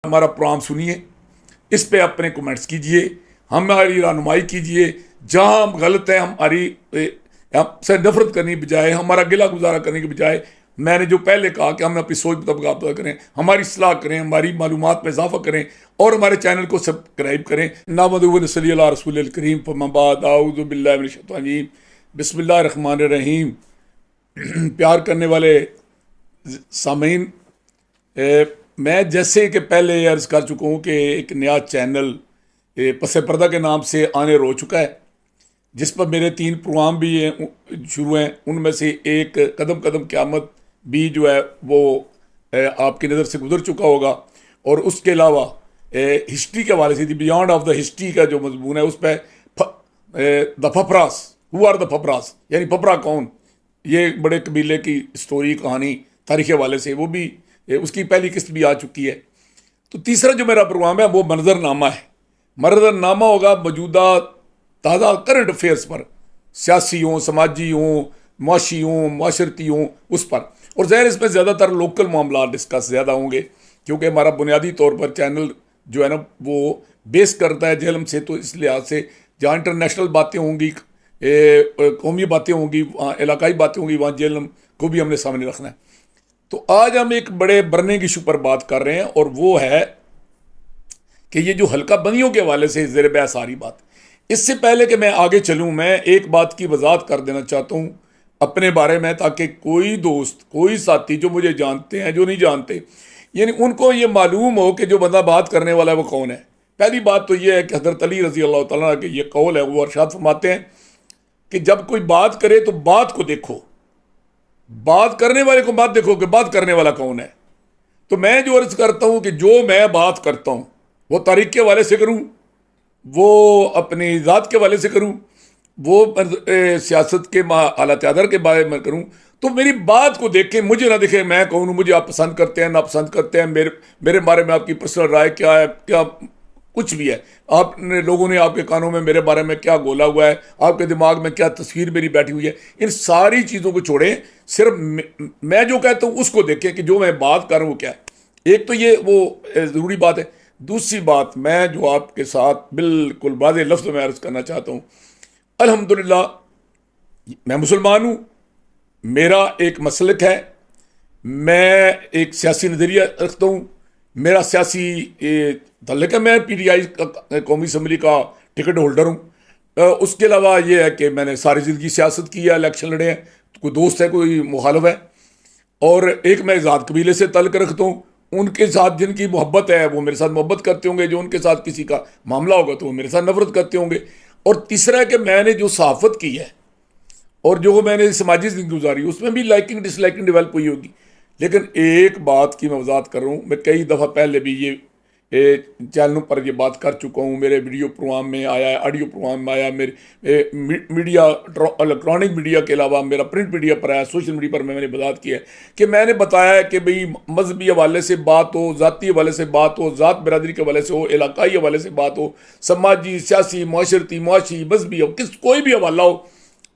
हमारा प्रोग्राम सुनिए, इस पे अपने कमेंट्स कीजिए, हमारी रहनुमाई कीजिए। जहां हम गलत है, हमारी हमसे नफरत करने की बजाय, हमारा गिला गुजारा करने की बजाय, मैंने जो पहले कहा कि हम अपनी सोच मुताबिक करें, हमारी इस्लाह करें, हमारी मालूमात में इजाफा करें और हमारे चैनल को सब्सक्राइब करें। नामदू सल्ली अला रसूल करीम फमाबाद आऊज़ु बिल्लाहि मिनश शैतानिर रजीम बिस्मिल्लाहिर रहमानिर रहीम। प्यार करने वाले सामीन, मैं जैसे कि पहले अर्ज़ कर चुका हूँ कि एक नया चैनल पसे पर्दा के नाम से आने रो चुका है, जिस पर मेरे 3 प्रोग्राम भी शुरू हैं। उनमें से एक कदम कदम क़यामत भी जो है वो आपकी नज़र से गुजर चुका होगा, और उसके अलावा हिस्ट्री के हवाले से बियॉन्ड ऑफ द हिस्ट्री का जो मजमून है उस पर द फफरास, हु आर द फफरास, यानी फफरा कौन, ये बड़े कबीले की स्टोरी कहानी तारीख़ के हवाले से, वो भी उसकी पहली किस्त भी आ चुकी है। तो तीसरा जो मेरा प्रोग्राम है वो मंजरनामा है। मंजरनामा होगा मौजूदा ताज़ा करंट अफेयर्स पर, सियासी हों, समाजी हों, मुआशी हों, माशरती हों, उस पर। और ज़ाहिर इसमें ज़्यादातर लोकल मामला डिस्कस ज़्यादा होंगे, क्योंकि हमारा बुनियादी तौर पर चैनल जो है ना वो बेस करता है जेहलम से, तो इस लिहाज से जहाँ इंटरनेशनल बातें होंगी, कौमी बातें होंगी, वहाँ इलाकाई बातें होंगी, वहाँ जेहलम को भी हमने सामने रखना है। तो आज हम एक बड़े बर्निंग इशू पर बात कर रहे हैं, और वो है कि ये जो हल्का बंदियों के हवाले से ज़ेर बहस आ रही बात। इससे पहले कि मैं आगे चलूँ, मैं एक बात की वजाहत कर देना चाहता हूँ अपने बारे में, ताकि कोई दोस्त, कोई साथी जो मुझे जानते हैं, जो नहीं जानते, यानी उनको ये मालूम हो कि जो बंदा बात करने वाला है वो कौन है। पहली बात तो ये है कि हज़रत अली रज़ी अल्लाह तआला के ये कौल है, वो इरशाद फरमाते हैं कि जब कोई बात करे तो बात को देखो, बात करने वाले को बात देखो कि बात करने वाला कौन है। तो मैं जो अर्ज़ करता हूँ कि जो मैं बात करता हूँ वो तारीख़ के हवाले से करूँ, वो अपनी ज़ात के हवाले से करूँ, वो सियासत के हालात अदर के बारे में करूँ, तो मेरी बात को देखें, मुझे ना देखें मैं कौन हूँ, मुझे आप पसंद करते हैं ना पसंद करते हैं, मेरे बारे में आपकी पर्सनल राय क्या है, क्या कुछ भी है, आपने लोगों ने आपके कानों में मेरे बारे में क्या गोला हुआ है, आपके दिमाग में क्या तस्वीर मेरी बैठी हुई है, इन सारी चीज़ों को छोड़ें, सिर्फ मैं जो कहता हूँ उसको देखें कि जो मैं बात कर रहा हूँ क्या है। एक तो ये वो ज़रूरी बात है। दूसरी बात, मैं जो आपके साथ बिल्कुल वाज़ेह लफ्ज़ में अर्ज़ करना चाहता हूँ, अल्हम्दुलिल्लाह मैं मुसलमान हूँ, मेरा एक मसलक है, मैं एक सियासी नज़रिया रखता हूँ, मेरा सियासी तल्लुक़ है, मैं PTI कौमी असम्बली का टिकट होल्डर हूँ। उसके अलावा ये है कि मैंने सारी ज़िंदगी सियासत की है, इलेक्शन लड़े हैं, कोई दोस्त है, कोई मुखालिफ है, और एक मैं ज़ात कबीले से तल्लुक़ रखता हूँ। उनके साथ जिनकी मोहब्बत है वो मेरे साथ मोहब्बत करते होंगे, जो उनके साथ किसी का मामला होगा तो वो मेरे साथ नफरत करते होंगे। और तीसरा है कि मैंने जो सहाफ़त की है और जो मैंने समाजी ज़िंदगी गुजारी, उसमें भी लाइकिंग डिसलाइकिंग डेवलप हुई होगी। लेकिन एक बात की मैं वजाहत कर रहा हूँ, मैं कई दफ़ा पहले भी ये चैनलों पर ये बात कर चुका हूँ, मेरे वीडियो प्रोग्राम में आया है, ऑडियो प्रोग्राम में आया, मेरे मीडिया, इलेक्ट्रॉनिक मीडिया के अलावा मेरा प्रिंट मीडिया पर आया, सोशल मीडिया पर मैंने वजाहत की है कि मैंने बताया है कि भाई मजहबी हवाले से बात हो, ज़ाती हवाले से बात हो, ज़ात बरदरी के हवाले से हो, इलाकाई हवाले से बात हो, समाजी, सियासी, माशरती, मुआशी, मजहबी हो, कोई भी हवाला हो,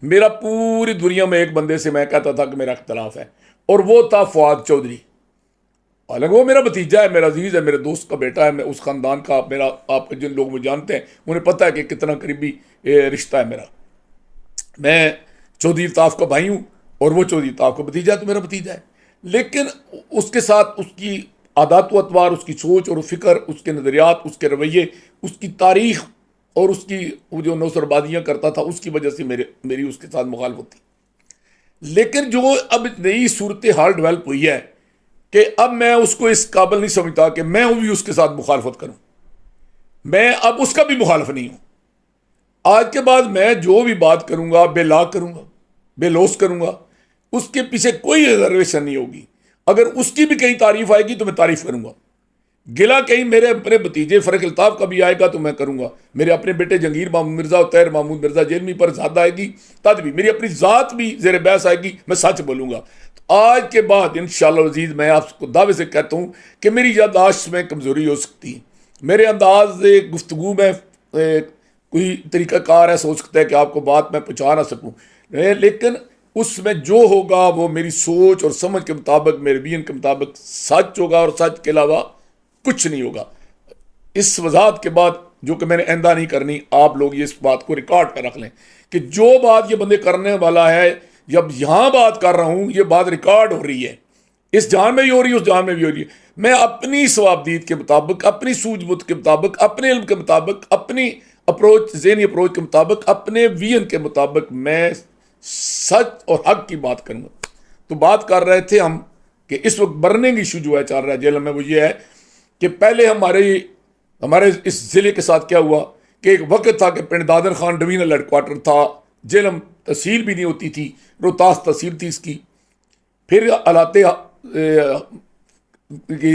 मेरा पूरी दुनिया में एक बंदे से मैं कहता था कि मेरा इख्तलाफ है, और वो था फवाद चौधरी। हालांकि वो मेरा भतीजा है, मेरा अजीज़ है, मेरे दोस्त का बेटा है, मैं उस ख़ानदान का, मेरा, आप जिन लोग मुझे जानते हैं उन्हें पता है कि कितना करीबी रिश्ता है मेरा। मैं चौधरी अल्ताफ़ का भाई हूँ और वो चौधरी अल्ताफ़ का भतीजा, तो मेरा भतीजा है। लेकिन उसके साथ उसकी आदात व अतवार, उसकी सोच और फ़िक्र, उसके नज़रियात, उसके रवैये, उसकी तारीख़ और उसकी वो जो नौसरबादियाँ करता था, उसकी वजह से मेरी उसके साथ मुखालफत थी। लेकिन जो अब नई सूरत हाल डेवलप हुई है कि अब मैं उसको इस काबिल नहीं समझता कि मैं भी उसके साथ मुखालफत करूं, मैं अब उसका भी मुखालफ नहीं हूं। आज के बाद मैं जो भी बात करूंगा बेलाग करूंगा, बेलोस करूंगा, उसके पीछे कोई रिजर्वेशन नहीं होगी। अगर उसकी भी कहीं तारीफ आएगी तो मैं तारीफ करूंगा, गिला कहीं मेरे अपने भतीजे फ़रक अल्ताफ़ का भी आएगा तो मैं करूंगा, मेरे अपने बेटे जंगीर महमूद मिर्ज़ा और तैर महमूद मिर्ज़ा जेलमी पर ज़्यादा आएगी तद भी, मेरी अपनी ज़ात भी ज़ेर बहस आएगी, मैं सच बोलूँगा। तो आज के बाद इंशाअल्लाह अज़ीज़ मैं आपको दावे से कहता हूँ कि मेरी याददाश्त में कमज़ोरी हो सकती है, मेरे अंदाज गुफ्तगू में कोई तरीक़ाकार है, हो सकता है कि आपको बात मैं पहुँचा ना सकूँ, लेकिन उसमें जो होगा वो मेरी सोच और समझ के मुताबिक, मेरे बीन के मुताबिक सच होगा, और सच के अलावा कुछ नहीं होगा। इस वजाहत के बाद जो कि मैंने आइंदा नहीं करनी, आप लोग ये इस बात को रिकॉर्ड पर रख लें कि जो बात ये बंदे करने वाला है, जब यहां बात कर रहा हूं, ये बात रिकॉर्ड हो रही है, इस जान में भी हो रही है, उस जान में भी हो रही है। मैं अपनी सवाबदीद के मुताबिक, अपनी सूझबूझ के मुताबिक, अपने इल्म के मुताबिक, अपनी अप्रोच, ज़हनी अप्रोच के मुताबिक, अपने विजन के मुताबिक मैं सच और हक की बात करूंगा। तो बात कर रहे थे हम कि इस वक्त बर्निंग इशू जो है चल रहा है जेल में, वो ये है कि पहले हमारे इस ज़िले के साथ क्या हुआ कि एक वक्त था कि पिंड दादर खान डिवीजनल हेडक्वार्टर था, जेलम तहसील भी नहीं होती थी, रोहतास तहसील थी इसकी। फिर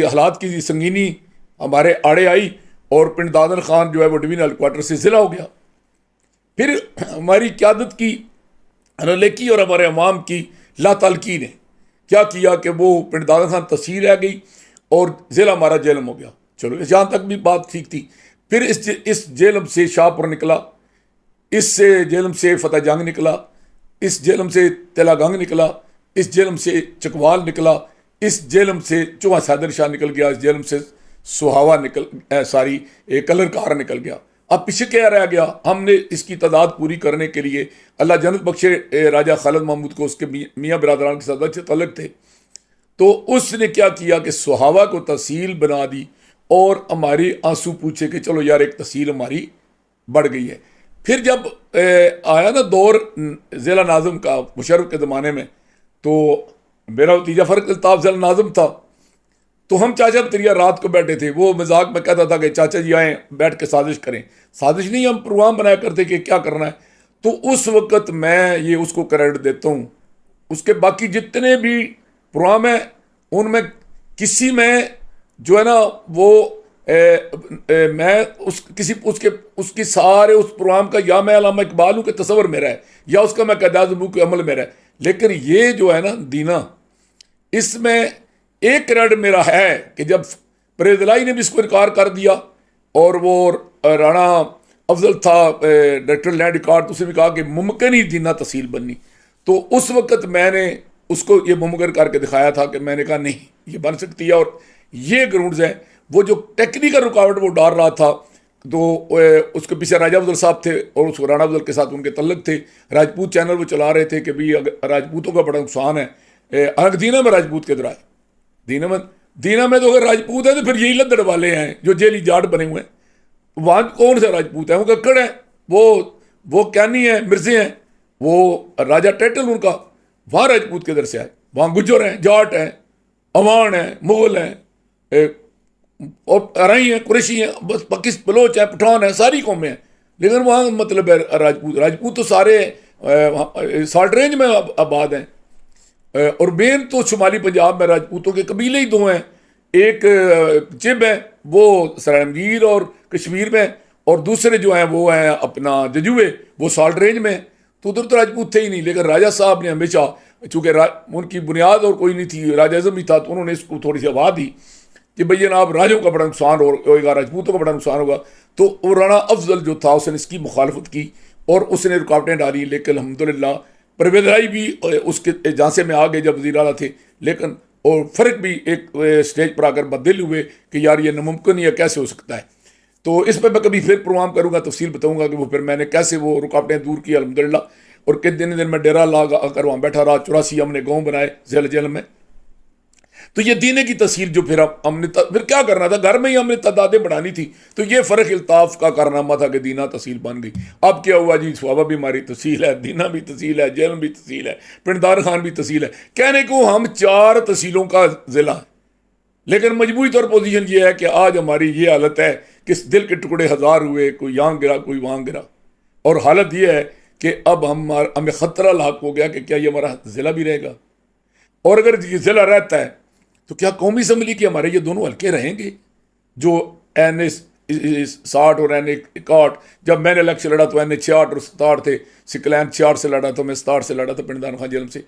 हालात की संगीनी हमारे आड़े आई और पिंड दादर खान जो है वो डिवीजनल हेडक्वार्टर से ज़िला हो गया। फिर हमारी क़यादत की लेकी और हमारे अवाम की लातलकी ने क्या किया कि वो पिंड दादर खान तहसील रह गई और ज़िला हमारा जेलम हो गया। चलो यहाँ तक भी बात ठीक थी। फिर इस जेलम से शाहपुर निकला, इस जेलम से फतेह जंग निकला, इस जेलम से तेलागंग निकला, इस जेलम से चकवाल निकला, इस जेलम से चौहा सैदर शाह निकल गया, इस जेलम से सुहावा कलर कार निकल गया। अब पीछे क्या रह गया? हमने इसकी तादाद पूरी करने के लिए, अल्लाह जन्नत बख्शे राजा खालिद महमूद को, उसके मियाँ बिरादरान के साथ अच्छे तल्लुक थे, तो उसने क्या किया कि सुहावा को तहसील बना दी और हमारी आंसू पूछे कि चलो यार एक तहसील हमारी बढ़ गई है। फिर जब आया ना दौर ज़िला नाज़िम का मुशर्रफ के ज़माने में, तो मेरा भतीजा फ़र्क अल्ताफ़ ज़िला नाज़िम था, तो हम चाचा भतीजा रात को बैठे थे। वो मजाक में कहता था कि चाचा जी आएँ बैठ के साजिश करें। साजिश नहीं, हम प्रोग्राम बनाया करते कि क्या करना है। तो उस वक़्त मैं ये उसको क्रेडिट देता हूँ। उसके बाकी जितने भी प्रोग्राम हैं उनमें किसी में जो है ना वो मैं उसकी सारे उस प्रोग्राम का या मैं अल्लामा इकबाल हूँ कि तस्वर मेरा है, या उसका मैं क़याद-ए-मुल्क के अमल मेरा है। लेकिन ये जो है ना दीना, इसमें एक क्रेडिट मेरा है कि जब परवेज़ इलाही ने भी इसको इनकार कर दिया और वो राणा अफजल था डायरेक्टर लैंड रिकॉर्ड, तो उसने भी कहा कि मुमकिन ही दीना तहसील बननी, तो उस वक़्त मैंने उसको ये मुमकिन करके दिखाया था कि मैंने कहा नहीं ये बन सकती है। और ये ग्राउंड्स हैं। वो जो टेक्निकल रुकावट वो डाल रहा था, तो उसके पीछे राजा अफजल साहब थे और उस राणा अफजल के साथ उनके तल्लक थे। राजपूत चैनल वो चला रहे थे कि भाई राजपूतों का बड़ा नुकसान है। दीना में राजपूत किधर आए? दीना में तो अगर राजपूत है तो फिर यही लद्दड़ वाले हैं जो जेली जाट बने हुए हैं। वहाँ कौन सा राजपूत है? वो कक्कड़ है, वो कैनी है, मिर्जे हैं, वो राजा टाइटल उनका। वहाँ राजपूत किधर से आए? वहाँ गुज्जर हैं, जाट हैं, अवान हैं, मुगल हैं और अराई हैं, कुरैशी हैं, बस पाकिस्तान बलोच हैं, पठान हैं, सारी कौमें हैं। लेकिन वहाँ मतलब है राजपूत तो सारे साल्ट रेंज में आबाद हैं। और मेन तो शुमाली पंजाब में राजपूतों के कबीले ही दो हैं, एक चिब है वो सरमगीर और कश्मीर में, और दूसरे जो हैं वो हैं अपना जजुए, वो साल्ट रेंज में। तो उधर तो राजपूत थे ही नहीं। लेकिन राजा साहब ने हमेशा, चूँकि उनकी बुनियाद और कोई नहीं थी, राजा आज़म ही था, तो उन्होंने इसको थोड़ी सी हवा दी कि भैया जनाब राजों का बड़ा नुकसान होगा, राजपूतों का बड़ा नुकसान होगा। तो वो राणा अफजल जो था उसने इसकी मुखालफत की और उसने रुकावटें डाली। लेकिन अल्हम्दुलिल्लाह परवेज़ इलाही भी उसके झांसे में आ गए जब वज़ीर आला थे। लेकिन और फ़र्क भी एक स्टेज पर आकर बदल हुए कि यार ये नामुमकिन या कैसे हो सकता है। तो इस पर मैं कभी फिर प्रोग्राम करूँगा, तफसील बताऊँगा कि वो फिर मैंने कैसे वो रुकावटें दूर की अल्हम्दुलिल्लाह। और कितने दिन में डेरा ला कर वहाँ बैठा रहा। 84 हमने गाँव बनाए जेल में। तो ये दीने की तस्वीर जो फिर हमने फिर क्या करना था, घर में ही हमने तादादें बढ़ानी थी। तो ये फ़र्क अल्ताफ़ का कारनामा था कि दीना तहसील बन गई। अब क्या हुआ जी, सुहावा भी हमारी तहसील है, दीना भी तहसील है, जेलम भी तहसील है, पिंड दादर खान भी तहसील है। कहने को हम 4 तहसीलों का ज़िला है। लेकिन मजबूरी तौर पोजीशन ये है कि आज हमारी ये हालत है कि दिल के टुकड़े 1000 हुए, कोई यहाँ गिरा कोई वहाँ गिरा। और हालत ये है कि अब हमें ख़तरा लाक हो गया कि क्या ये हमारा ज़िला भी रहेगा। और अगर ये ज़िला रहता है तो क्या कौमी असम्बली के हमारे ये दोनों हल्के रहेंगे? जो NA 60 और NA 61, जब मैंने इलेक्शन लड़ा तो NA 66 और 67 थे, सिकलैन 66 से लड़ा था, मैं 67 से लड़ा था पिंड दादर खान जेलम से।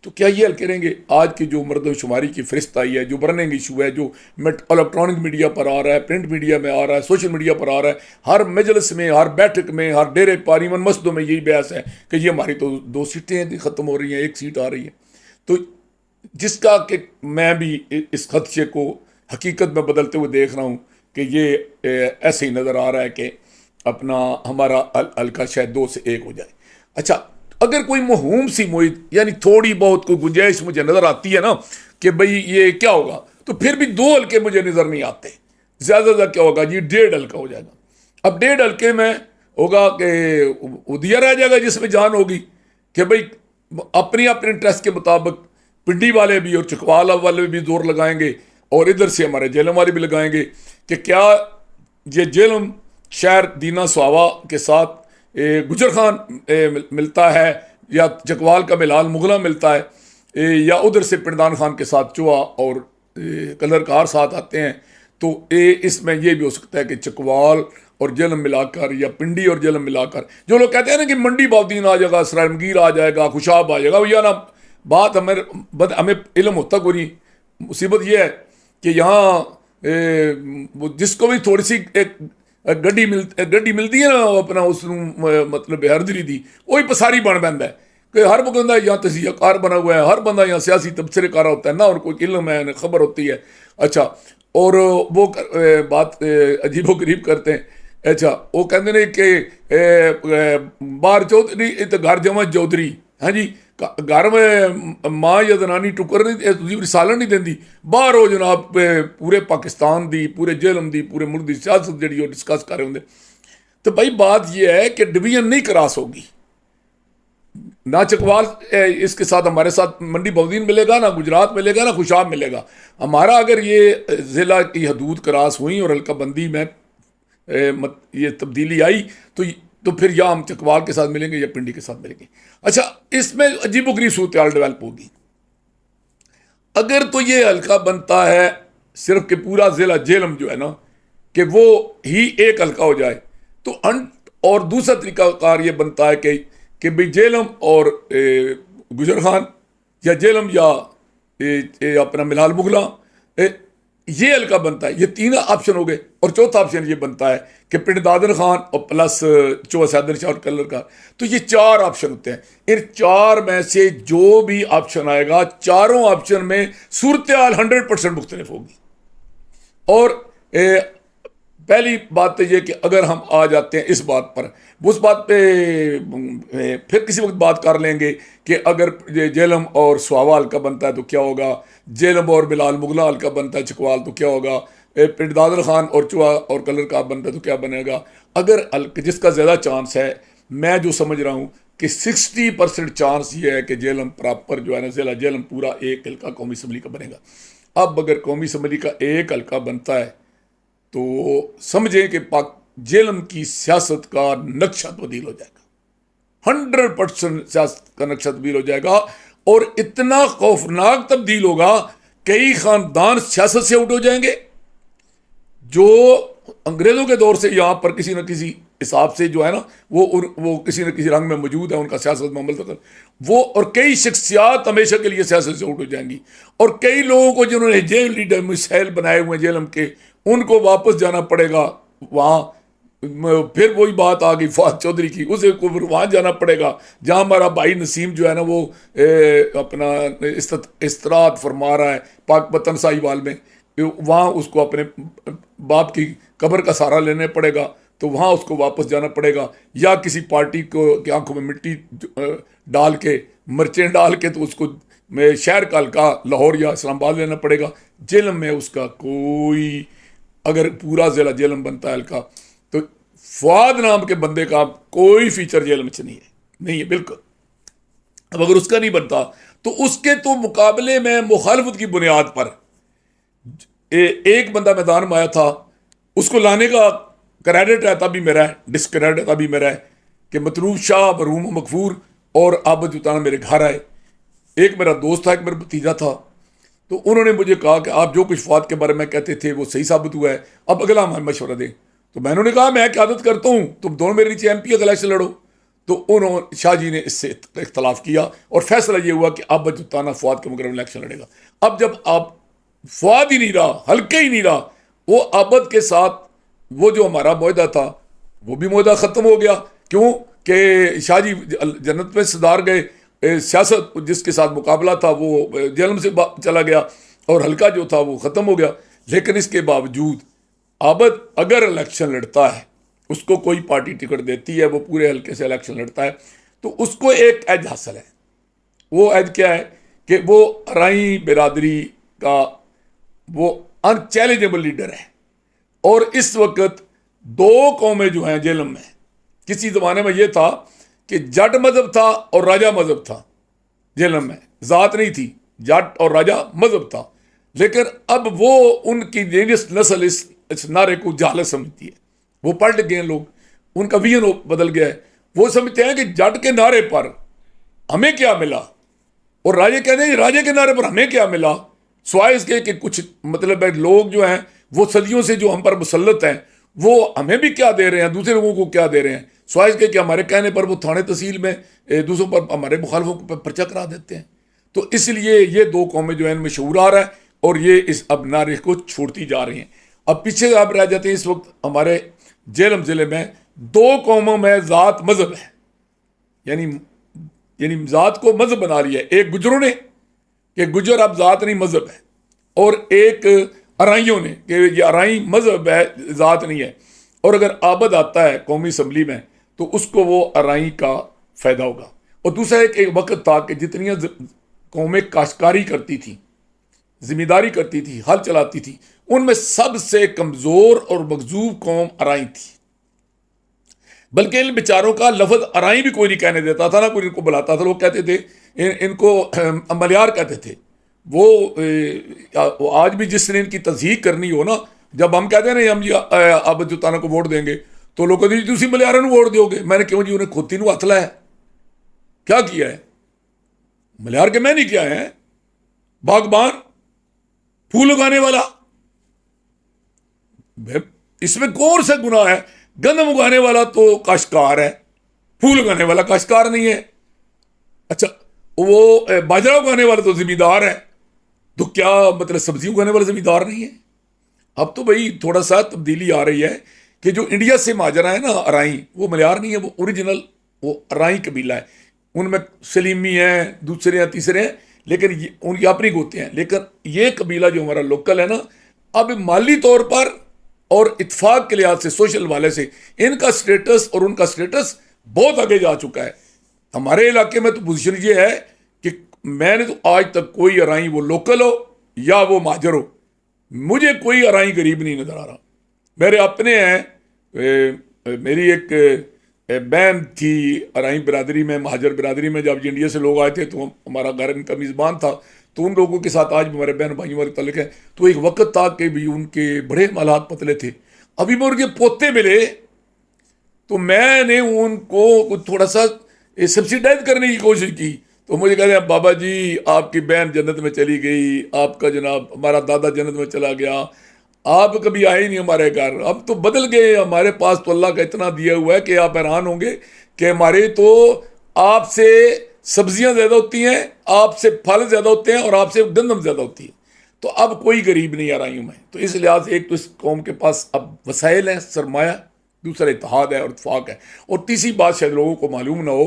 तो क्या ये हल्के रहेंगे? आज की जो मर्दमशुमारी की फरिस्त आई है, जो बर्निंग इशू है, जो इलेक्ट्रॉनिक मीडिया पर आ रहा है, प्रिंट मीडिया में आ रहा है, सोशल मीडिया पर आ रहा है, हर मजलिस में, हर बैठक में, हर डेरे पार्लियामेंट मस्जिदों में यही बहस है कि ये हमारी तो 2 सीटें ख़त्म हो रही हैं, 1 सीट आ रही है। तो जिसका कि मैं भी इस खदशे को हकीकत में बदलते हुए देख रहा हूँ कि ये ऐसे ही नज़र आ रहा है कि अपना हमारा हल्का शायद 2 से 1 हो जाए। अच्छा, अगर कोई महूम सी मुहित यानी थोड़ी बहुत कोई गुंजाइश मुझे नज़र आती है ना कि भाई ये क्या होगा, तो फिर भी 2 हल्के मुझे नज़र नहीं आते। ज़्यादा क्या होगा जी, 1.5 हल्का हो जाएगा। अब 1.5 हल्के में होगा कि उदिया रह जाएगा जिसमें जान होगी कि भाई अपनी अपने इंटरेस्ट के मुताबिक पिंडी वाले भी और चकवाल वाले भी जोर लगाएंगे और इधर से हमारे जेलम वाले भी लगाएंगे कि क्या ये जेलम शहर दीना सुहावा के साथ गुजर खान मिलता है या चकवाल का मिलाल मुगला मिलता है या उधर से पिंडदान खान के साथ चुआ और कलरकार साथ आते हैं। तो इसमें यह भी हो सकता है कि चकवाल और जेलम मिलाकर या पिंडी और जेलम मिलाकर, जो लोग कहते हैं ना कि मंडी बाउद्दीन आ जाएगा, सरायमगीर आ जाएगा, खुशाब आ जाएगा, भैया ना बात हमें इल्म होता कोई नहीं। मुसीबत यह है कि यहाँ जिसको भी थोड़ी सी एक गड्डी मिलती है ना अपना उस मतलब हरदरी दी वही पसारी बन पैंदा है कि हर बंदा यहाँ तसीहकार बना हुआ है, हर बंदा यहाँ सियासी तबसरे कार होता है ना, और कोई इल्म है ना खबर होती है। अच्छा, और वो बात अजीबो गरीब करते हैं। अच्छा, वो कहते हैं कि बार चौधरी तो घर जमा चौधरी, हाँ जी, घर में माँ या जनानी टुकर नहीं सालन नहीं देंदी, बाहर हो जनाब पूरे पाकिस्तान दी, पूरे जेलम दी, पूरे मुल्क की सियासत जी डिस्कस कर रहे होंगे। तो भाई बात यह है कि डिवीजन नहीं क्रॉस होगी ना, चकवाल इसके साथ हमारे साथ मंडी बाउद्दीन मिलेगा, ना गुजरात मिलेगा, ना खुशाब मिलेगा। हमारा अगर ये ज़िला की हदूद क्रॉस हुई और हल्का बंदी में ये तब्दीली आई तो फिर या हम चकवाल के साथ मिलेंगे या पिंडी के साथ मिलेंगे। अच्छा, इसमें अजीबोगरीब सूरत हाल डेवलप होगी। अगर तो ये हल्का बनता है सिर्फ कि पूरा ज़िला जेलम जो है ना कि वो ही एक हल्का हो जाए, तो और दूसरा तरीकाकार ये बनता है कि भाई जेलम और गुजर खान या जेलम या अपना मिलाल मुगला ये हल्का बनता है। ये 3 ऑप्शन हो गए। और चौथा ऑप्शन ये बनता है कि पिंड दादर खान और प्लस चौहा सैदर शाह और कलर का। तो ये 4 ऑप्शन होते हैं। इन 4 में से जो भी ऑप्शन आएगा, चारों ऑप्शन में सूरत हाल 100% मुख्तलिफ होगी। और पहली बात तो ये कि अगर हम आ जाते हैं इस बात पर, उस बात पे फिर किसी वक्त बात कर लेंगे कि अगर जेलम और सुहावा हल्का बनता है तो क्या होगा, जेलम और बिलाल मुगला हल्का बनता है चकवाल तो क्या होगा, पिंड दादर खान और चुहा और कलर का बनता है तो क्या बनेगा। अगर जिसका ज़्यादा चांस है, मैं जो समझ रहा हूँ कि 60% चांस ये है कि जेलम प्रॉपर जो है ना ज़िला जेलम पूरा एक हल्का कौमी असम्बली का बनेगा। अब अगर कौमी असम्बली का एक हल्का बनता है तो समझें कि पाक जेलम की सियासत का नक्शा तब्दील हो जाएगा, 100% सियासत का नक्शा तब्दील हो जाएगा। और इतना खौफनाक तब्दील होगा, कई खानदान सियासत से आउट हो जाएंगे जो अंग्रेज़ों के दौर से यहाँ पर किसी न किसी हिसाब से जो है ना वो किसी न किसी रंग में मौजूद है, उनका सियासत में अमल तक वो, और कई शख्सियात हमेशा के लिए सियासत से आउट हो जाएंगी। और कई लोगों को जिन्होंने जेल लीडर मिसाइल बनाए हुए जेलम के, उनको वापस जाना पड़ेगा वहाँ। फिर वही बात आ गई फवाद चौधरी की, उसे को वहाँ जाना पड़ेगा जहाँ हमारा भाई नसीम जो है ना वो अपना इस्तराहत फरमा रहा है पाक वतन साहिवाल में, वहाँ उसको अपने बाप की कब्र का सहारा लेने पड़ेगा, तो वहाँ उसको वापस जाना पड़ेगा। या किसी पार्टी को की आंखों में मिट्टी डाल के, मिर्चें डाल के, तो उसको शहर का हल्का लाहौर या इस्लामाबाद लेना पड़ेगा। जेलम में उसका कोई, अगर पूरा ज़िला जेलम बनता है हल्का, तो फवाद नाम के बंदे का कोई फीचर जेल में नहीं है बिल्कुल। अब अगर उसका नहीं बनता तो उसके तो मुकाबले में मुखालफत की बुनियाद पर एक बंदा मैदान में आया था, उसको लाने का क्रेडिट है तभी मेरा है, डिस्क्रेडिट तभी मेरा है कि मतलूब शाह, मरहूम मकफूर और आबद जुताना मेरे घर आए। एक मेरा दोस्त था, एक मेरा भतीजा था, तो उन्होंने मुझे कहा कि आप जो कुछ फवाद के बारे में कहते थे वो सही साबित हुआ है, अब अगला हमें मशवरा दें। तो मैंने कहा मैं क़यादत करता हूँ, तुम दोनों मेरे नीचे MP अगला से लड़ो। तो उन्होंने शाह जी ने इससे इख्तलाफ किया और फैसला ये हुआ कि अब जुताना फवाद के मुकर्रम इलेक्शन लड़ेगा। अब जब आप फवाद ही नहीं रहा, हल्के ही नहीं रहा, वो आबद के साथ वो जो हमारा मुआहदा था वो भी मुआहदा ख़त्म हो गया। क्यों कि शाह जी जन्नत में सदार गए, सियासत जिसके साथ मुकाबला था वो जेलम से चला गया और हल्का जो था वो ख़त्म हो गया। लेकिन इसके बावजूद आबद अगर इलेक्शन लड़ता है, उसको कोई पार्टी टिकट देती है, वो पूरे हल्के से इलेक्शन लड़ता है, तो उसको एक एज हासिल है। वो एज क्या है कि वो अराई बिरादरी का वो अनचैलेंजेबल लीडर है। और इस वक्त दो कौमें जो हैं जेलम में, किसी ज़माने में ये था कि जट मज़हब था और राजा मज़हब था, जेलम में ज़ात नहीं थी, जट और राजा मज़हब था। लेकिन अब वो उनकी जेनियस नस्ल इस नारे को जालत समझती है। वो पढ़ लिख गए लोग, उनका विजन बदल गया है। वो समझते हैं कि जट के नारे पर हमें क्या मिला और राजे कहते हैं राजे के नारे पर हमें क्या मिला, स्वाय इसके कि कुछ मतलब है लोग जो हैं वो सदियों से जो हम पर मुसल्लत हैं वो हमें भी क्या दे रहे हैं, दूसरे लोगों को क्या दे रहे हैं। स्वाय इसके कि हमारे कहने पर वो थाने तहसील में दूसरों पर हमारे मुखालफों पर पर्चा करा देते हैं। तो इसलिए ये दो कौमें जो है इनमें शऊर आ रहा है और ये इस अब नारे को छोड़ती जा रही हैं। अब पीछे आप रह जाते हैं। इस वक्त हमारे जेलम ज़िले में दो कौमों में ज़ात मज़हब है, यानी ज़ात को मज़हब बना लिया है। एक गुजरों ने कि गुजर अब ज़ात नहीं मज़हब है, और एक अराइयों ने कि ये अराई मज़हब है, ज़ात नहीं है। और अगर आबद आता है कौमी असम्बली में तो उसको वो अराई का फ़ायदा होगा। और दूसरा एक वक्त था कि जितनी कौमें काश्तकारी करती थी, जिम्मेदारी करती थी, हल चलाती थी, उनमें सबसे कमज़ोर और मकजूब कौम अराई थी। बल्कि इन बेचारों का लफ्ज़ अराई भी कोई नहीं कहने देता था, ना कोई इनको बुलाता था। लोग कहते थे इनको मलियार कहते थे। वो आज भी जिस दिन इनकी तस्दीक करनी हो ना, जब हम कहते हैं ना हम जी आबद जुताना को वोट देंगे, तो लोग कहते हैं तुम मलियारा को वोट दोगे। मैंने क्यों जी, उन्हें खोती हथ लाया, क्या किया है? मलियार के मैं नहीं किया है, बागबान, फूल उगाने वाला, इसमें कौन सा गुनाह है? गंदम उगाने वाला तो काश्तकार है, फूल उगाने वाला काश्तकार नहीं है। अच्छा, वो बाजरा उगाने वाला तो जिम्मेदार है, तो क्या मतलब सब्जी उगाने वाला जिम्मेदार नहीं है? अब तो भाई थोड़ा सा तब्दीली आ रही है कि जो इंडिया से माजरा है ना अराई, वो मलियार नहीं है, वो ओरिजिनल वो अराई कबीला है। उनमें सलीमी हैं, दूसरे हैं, तीसरे हैं, लेकिन उनकी अपनी गोते हैं। लेकिन ये कबीला जो हमारा लोकल है ना, अब माली तौर पर और इत्फाक के लिहाज से, सोशल वाले से, इनका स्टेटस और उनका स्टेटस बहुत आगे जा चुका है। हमारे इलाके में तो पोजीशन ये है कि मैंने तो आज तक कोई अराई, वो लोकल हो या वो माजर हो, मुझे कोई अराई गरीब नहीं नजर आ रहा। मेरे अपने हैं, मेरी एक बहन थी अराई बिरादरी में, महाजर बिरादरी में। जब इंडिया से लोग आए थे तो हमारा घर इनका मेज़बान था, तो उन लोगों के साथ आज भी हमारे बहन भाइयों वाले ताल्लुक हैं। तो एक वक्त था कि भी उनके बड़े हालात पतले थे। अभी मैं उनके पोते मिले तो मैंने उनको थोड़ा सा सब्सिडाइज करने की कोशिश की, तो मुझे कहते हैं बाबा जी आपकी बहन जन्नत में चली गई, आपका जनाब हमारा दादा जन्नत में चला गया, आप कभी आए ही नहीं हमारे घर। अब तो बदल गए, हमारे पास तो अल्लाह का इतना दिया हुआ है कि आप हैरान होंगे कि हमारे तो आपसे सब्जियां ज़्यादा होती हैं, आपसे फल ज़्यादा होते हैं और आपसे गंदम ज़्यादा होती है। तो अब कोई गरीब नहीं आ रही हूँ मैं। तो इस लिहाज से एक तो इस कौम के पास अब वसाइल हैं, सरमाया, दूसरा इत्तेहाद है और इत्तफाक है। और तीसरी बात शायद लोगों को मालूम ना हो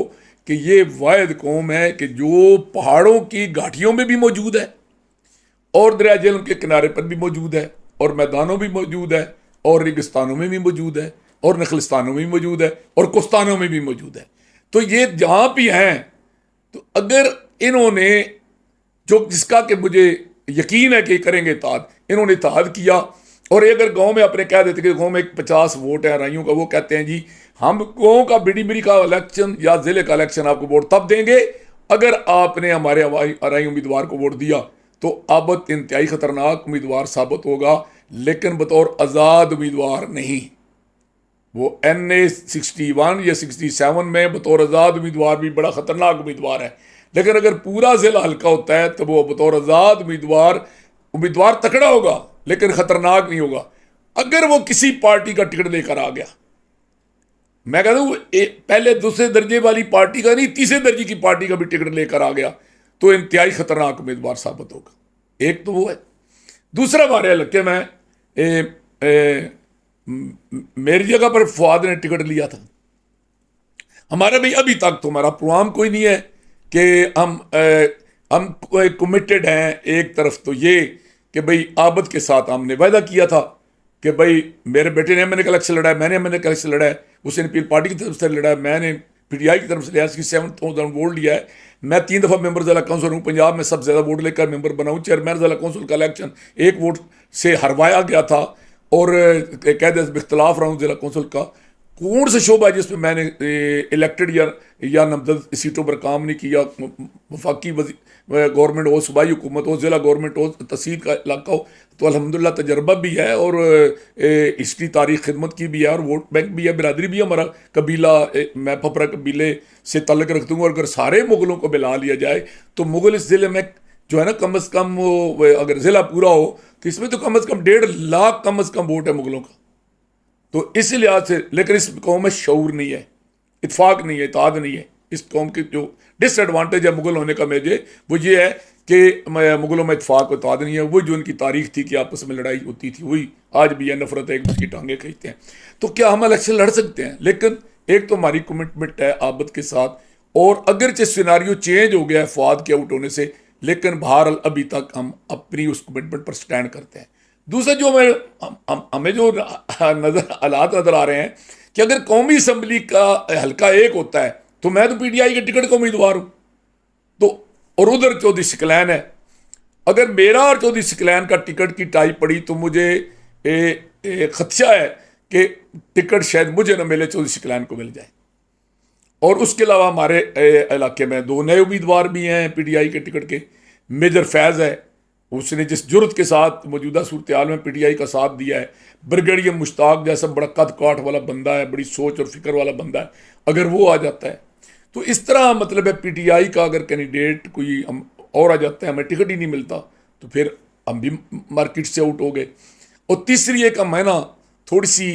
कि ये वाहिद कौम है कि जो पहाड़ों की घाटियों में भी मौजूद है और दरिया जेहलम के किनारे पर भी मौजूद है और मैदानों में भी मौजूद है और रेगिस्तानों में भी मौजूद है और नखलिस्तानों में भी मौजूद है और कोस्तानों में भी मौजूद है। तो ये जहाँ भी हैं, तो अगर इन्होंने जो जिसका कि मुझे यकीन है कि करेंगे इत्तेहाद, इन्होंने इत्तेहाद किया। और अगर गांव में अपने कह देते कि गांव में 50 वोट है अराइयों का, वो कहते हैं जी हम गांव का बिडी बिरी का इलेक्शन या जिले का इलेक्शन आपको वोट तब देंगे अगर आपने हमारे अराई उम्मीदवार को वोट दिया। तो अब इंतहाई खतरनाक उम्मीदवार साबित होगा, लेकिन बतौर आज़ाद उम्मीदवार नहीं। वो NA 61 या 67 में बतौर आज़ाद उम्मीदवार भी बड़ा खतरनाक उम्मीदवार है, लेकिन अगर पूरा जिला हल्का होता है तो वो बतौर आज़ाद उम्मीदवार तकड़ा होगा लेकिन खतरनाक नहीं होगा। अगर वो किसी पार्टी का टिकट लेकर आ गया, मैं कहता हूँ पहले दूसरे दर्जे वाली पार्टी का नहीं, तीसरे दर्जे की पार्टी का भी टिकट लेकर आ गया, तो इंतहाई खतरनाक उम्मीदवार साबित होगा। एक तो वो है। दूसरा हमारे इलाके में मेरी जगह पर फुआद ने टिकट लिया था। हमारा भाई अभी तक तो हमारा प्रोग्राम कोई नहीं है कि हम कमिटेड हैं। एक तरफ तो ये कि भाई आबद के साथ हमने वायदा किया था कि भाई मेरे बेटे ने एमएनए का इलेक्शन लड़ा है, मैंने एमएनए का इलेक्शन लड़ा है, उसने पीपल पार्टी की तरफ से लड़ा है, मैंने पीटीआई की तरफ से लिया, इसकी 7,000 वोट लिया है। मैं 3 दफ़ा मेंबर ज़िला कौंसिल हूँ, पंजाब में सबसे ज़्यादा वोट लेकर मेंबर बना हूँ। चेयरमैन ज़िला कौंसिल का इलेक्शन 1 वोट से हरवाया गया था और कैद इख्तलाफ रहा हूँ ज़िला कौंसिल का। कौन सा शोबा है जिसमें मैंने इलेक्टेड या नामजद सीटों पर काम नहीं किया? वफाकी गवर्नमेंट हो, सूबाई हुकूमत हो, ज़िला गवर्नमेंट हो, तहसील का इलाका हो, तो अल्हम्दुलिल्लाह तजर्बा भी है और हिस्ट्री तारीख खिदमत की भी है और वोट बैंक भी है, बिरादरी भी है। हमारा कबीला, मैं फपरा कबीले से तल्लक रखता हूँ और अगर सारे मुगलों को मिला लिया जाए तो मुगल इस ज़िले में जो है ना कम अज़ कम अगर ज़िला पूरा हो तो इसमें तो कम अज़ कम 1.5 लाख कम अज़ कम वोट है मुगलों का। तो इस लिहाज से, लेकिन इस कौम में शऊर नहीं है, इत्फाक नहीं है, इत्तेहाद नहीं है। इस कौम की जो डिसएडवांटेज है मुगल होने का मेजे वो ये है कि मुगलों में इत्फाक इत्तेहाद नहीं है। वही जो उनकी तारीख थी कि आपस में लड़ाई होती थी, वही आज भी है, नफरत है, एक दूसरी टांगे खींचते हैं। तो क्या हम इलेक्शन लड़ सकते हैं? लेकिन एक तो हमारी कमिटमेंट है आबद के साथ, और अगरचे सिनारियो चेंज हो गया है फवाद के आउट होने से, लेकिन बहरहाल अभी तक हम अपनी उस कमिटमेंट पर स्टैंड करते हैं। दूसरा जो हमें जो नजर हालात नजर आ रहे हैं कि अगर कौमी असम्बली का हल्का एक होता है तो मैं तो पीटीआई के टिकट का उम्मीदवार हूं, तो और उधर चौधरी सकलैन है। अगर मेरा और चौधरी सकलैन का टिकट की टाई पड़ी तो मुझे खदशा है कि टिकट शायद मुझे ना मिले, चौधरी सकलैन को मिल जाए। और उसके अलावा हमारे इलाके में 2 नए उम्मीदवार भी हैं पीटीआई के टिकट के। मेजर फैज़ है, उसने जिस जुर्रत के साथ मौजूदा सूरत हाल में पीटीआई का साथ दिया है। ब्रिगेडियर मुश्ताक जैसा बड़ा कद काठ वाला बंदा है, बड़ी सोच और फिक्र वाला बंदा है, अगर वो आ जाता है तो इस तरह मतलब है पीटीआई का अगर कैंडिडेट कोई और आ जाता है, हमें टिकट ही नहीं मिलता तो फिर हम भी मार्केट से आउट हो गए। और तीसरी एक हम है ना थोड़ी सी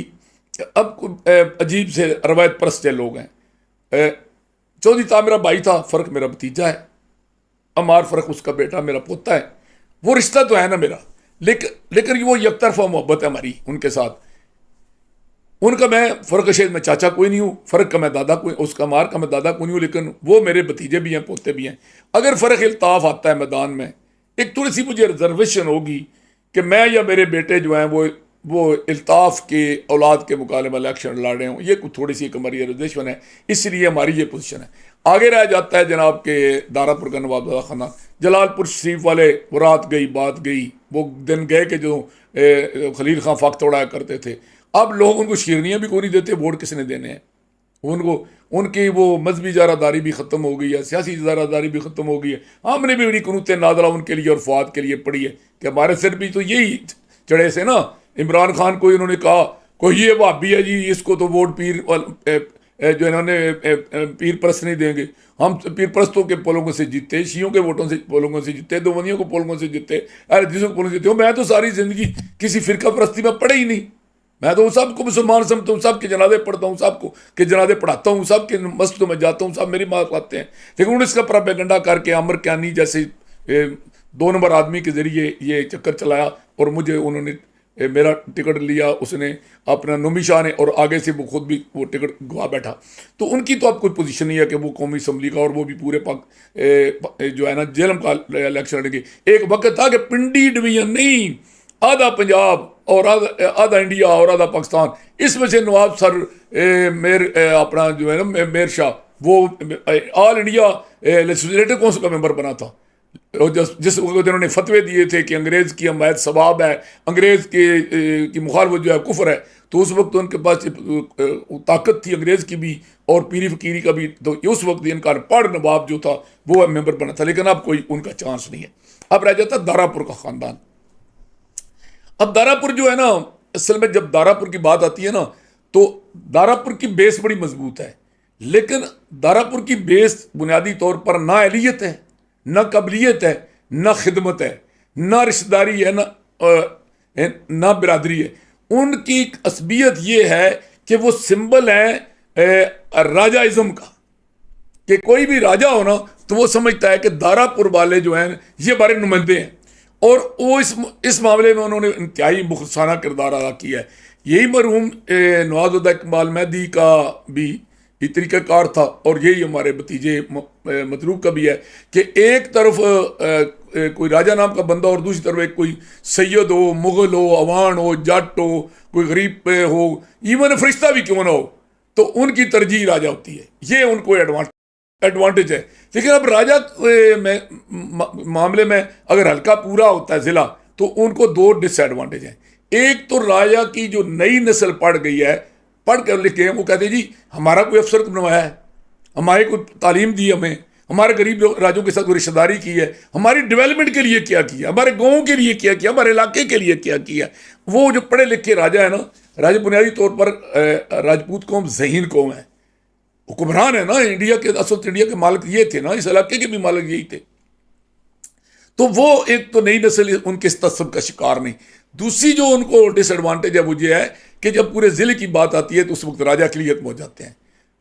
अब अजीब से रवायत परस्त लोग हैं। चौधरी था मेरा भाई था, फ़र्क मेरा भतीजा है, अमार फ़र्क उसका बेटा मेरा पोता है। वो रिश्ता तो है ना मेरा, लेकिन वो एक तरफा मोहब्बत है हमारी उनके साथ। उनका मैं फ़र्क शायद मैं चाचा कोई नहीं हूँ, फ़र्क का मैं दादा कोई, उसका मार का मैं दादा कोई नहीं हूँ, लेकिन वो मेरे भतीजे भी हैं, पोते भी हैं। अगर फ़र्क इल्ताफ़ आता है मैदान में, एक थोड़ी सी मुझे रिजर्वेशन होगी कि मैं या मेरे बेटे जो हैं वो इल्ताफ़ के औलाद के मुकाबले में इलेक्शन लड़ रहे हों, ये कुछ थोड़ी सी हमारी रिजर्वेशन है, इसलिए हमारी ये पोजीशन है। आगे रह जाता है जनाब के दारापुर का नवाब खाना, जलालपुर शरीफ वाले, वो रात गई बात गई, वो दिन गए कि जो खलील खां फाक तोड़ाया करते थे। अब लोग उनको शेरनियाँ भी कोई नहीं देते, वोट किसने देने हैं उनको? उनकी वो मजहबी ज़ारादारी भी ख़त्म हो गई है, सियासी ज़ारादारी भी ख़त्म हो गई है। हमने भी बड़ी कुनूत नादला उनके लिए और फवाद के लिए पड़ी है कि हमारे सिर भी तो यही चढ़े से ना। इमरान खान को इन्होंने कहा कोई ये भाभी है जी, इसको तो वोट जो इन्होंने पीर परस्त नहीं देंगे। हम पीर परस्तों के पोलों से जीते, शियों के वोटों से पोलों से जीते, दोवनियों को पोलों से जीते, अरे जिसों को पोलों से जीते हो। मैं तो सारी ज़िंदगी किसी फ़िरका परस्ती में पढ़े ही नहीं। मैं तो सबको मुसलमान समझता हूँ, सबके जनाजे पढ़ता हूँ, सबको के जनाजे पढ़ाता हूँ, सबके मस्जिदों में जाता हूँ, सब मेरी बात आते हैं। लेकिन इसका प्रोपेगेंडा करके अमर क्यानी जैसे 2 नंबर आदमी के ज़रिए ये चक्कर चलाया और मुझे उन्होंने मेरा टिकट लिया, उसने अपना नुमी शाह ने, और आगे से वो खुद भी वो टिकट गवा बैठा। तो उनकी तो अब कोई पोजीशन नहीं है कि वो कौमी असम्बली का, और वो भी पूरे जो है ना जेलम का इलेक्शन लड़ेंगे। एक वक्त था कि पिंडी डिवीजन नहीं, आधा पंजाब और आधा इंडिया और आधा पाकिस्तान, इसमें से नवाब सर मेर अपना जो है ना मेर शाह वो ऑल इंडिया लेजिस्लेटिव काउंसिल का मेंबर बना था। जिस वक्त इन्होंने फतवे दिए थे कि अंग्रेज़ की हमायत सवाब है, अंग्रेज़ की मुखालफत जो है कुफर है, तो उस वक्त उनके पास ताकत थी अंग्रेज़ की भी और पीरी फ़कीरी का भी। तो उस वक्त इनका पढ़ नवाब जो था वो मेंबर बना था, लेकिन अब कोई उनका चांस नहीं है। अब रह जाता दारापुर का ख़ानदान। अब दारापुर जो है ना, असल में जब दारापुर की बात आती है ना तो दारापुर की बेस बड़ी मजबूत है, लेकिन दारापुर की बेस बुनियादी तौर पर ना अहलियत है, ना कबलियत है, ना खिदमत है, ना रिश्तेदारी है, ना बिरादरी है। उनकी असबियत ये है कि वो सिंबल है राजाइज़म का, कि कोई भी राजा हो ना तो वो समझता है कि दारापुर वाले जो हैं ये हमारे नुमाइंदे हैं, और वो इस मामले में उन्होंने इंतहाई मुखलसाना किरदार अदा किया है। यही मरहूम नवाज़ुद्दीन इकबाल मेहदी का भी तरीक़ाकार था, और यही हमारे भतीजे मतलूब का भी है कि एक तरफ कोई राजा नाम का बंदा और दूसरी तरफ एक कोई सैयद हो, मुगल हो, अवान हो, जट हो, कोई गरीब पे हो, इवन फरिश्ता भी क्यों ना हो, तो उनकी तरजीह राजा होती है। ये उनको एडवांटेज है। लेकिन अब राजा मामले में अगर हल्का पूरा होता है ज़िला, तो उनको दो डिसएडवांटेज हैं। एक तो राजा की जो नई नस्ल पढ़ गई है, पढ़ कर लिख के वो कहते हैं जी हमारा कोई अफसर बनवाया है, हमारे को तालीम दी, हमें हमारे गरीब राजों के साथ कोई रिश्तेदारी की है, हमारी डेवलपमेंट के लिए क्या किया, हमारे गाँव के लिए क्या किया, हमारे इलाके के लिए क्या किया। वो जो पढ़े लिखे राजा है ना, राजा बुनियादी तौर पर राजपूत कौम ज़हीन कौम है, हुक्मरान है ना इंडिया के, असल इंडिया के मालिक ये थे ना, इस इलाके के भी मालिक यही थे। तो वो एक तो नई नस्ल उनके इस तसब का शिकार नहीं। दूसरी जो उनको डिसएडवांटेज है वो ये है कि जब पूरे ज़िले की बात आती है तो उस वक्त राजा अक़लियत में हो जाते हैं।